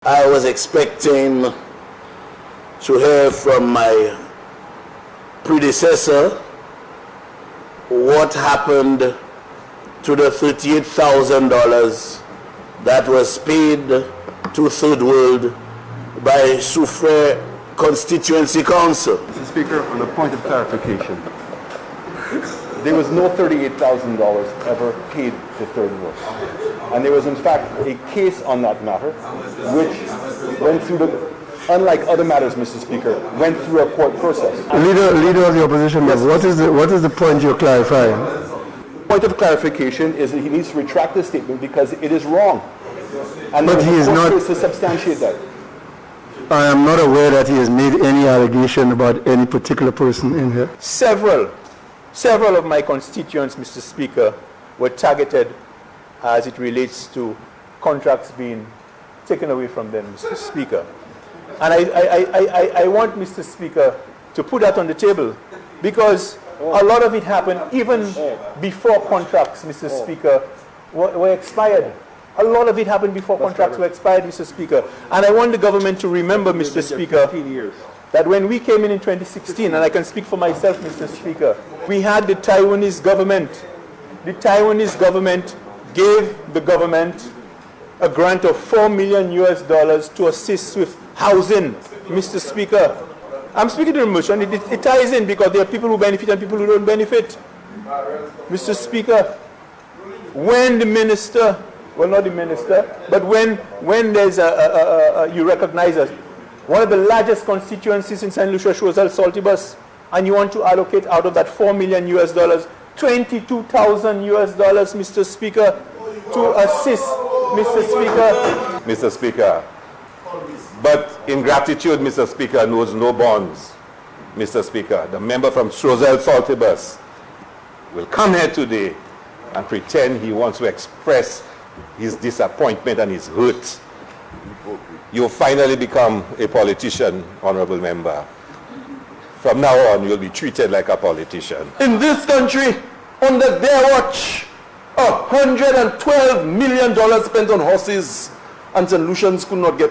I was expecting to hear from my predecessor what happened to the $38,000 that was paid to Third World by Soufrière Constituency Council. Mr. Speaker, on a point of clarification, there was no $38,000 ever paid to Third World. And there was in fact a case on that matter which went through the, unlike other matters, Mr. Speaker, went through a court process. Leader of the opposition, yes. What is the point you're clarifying? Point of clarification is that he needs to retract the statement because it is wrong. And but he is not to substantiate that. I am not aware that he has made any allegation about any particular person in here. Several of my constituents, Mr. Speaker, were targeted as it relates to contracts being taken away from them, Mr. Speaker. And I want, Mr. Speaker, to put that on the table because a lot of it happened even before contracts, Mr. Speaker, were expired. A lot of it happened before contracts were expired, Mr. Speaker. And I want the government to remember, Mr. Speaker, that when we came in 2016, and I can speak for myself, Mr. Speaker, we had the Taiwanese government. The Taiwanese government gave the government a grant of $4 million to assist with housing, Mr. Speaker. I'm speaking to the motion. It ties in because there are people who benefit and people who don't benefit. Mr. Speaker, when the minister, well, not the minister, but when there's you recognize us, one of the largest constituencies in St. Lucia shows Saltibus, and you want to allocate out of that $4 million $22,000 Mr. Speaker, to assist, Mr. Speaker. Mr. Speaker, but ingratitude, Mr. Speaker, knows no bounds. Mr. Speaker, the member from Strozel Saltibus will come here today and pretend he wants to express his disappointment and his hurt. You finally become a politician, honorable member. From now on, you'll be treated like a politician. In this country, under their watch, $112 million spent on horses, and St. Lucians could not get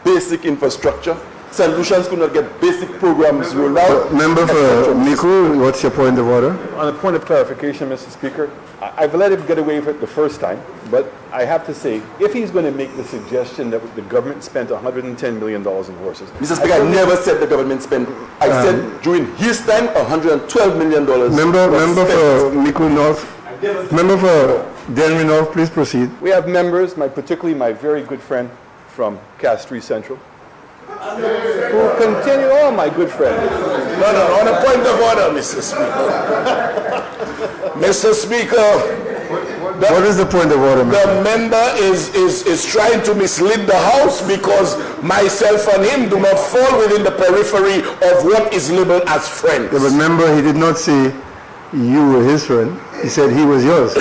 basic infrastructure. St. Lucians could not get basic programs rolled out. Member for Miku, what's your point of order? On a point of clarification, Mr. Speaker, I've let him get away with it the first time, but I have to say, if he's going to make the suggestion that the government spent $110 million on horses. Mr. Speaker, I never said the government spent. I said during his time, $112 million. Member for Miku North. Member for Denry North, please proceed. We have members, particularly my very good friend from Castries Central, who continue, my good friend. No, on a point of order, Mr. Speaker. Mr. Speaker, what is the point of order, the member is trying to mislead the House because myself and him do not fall within the periphery of what is labeled as friends. Yeah, but member, he did not say you were his friend. He said he was yours.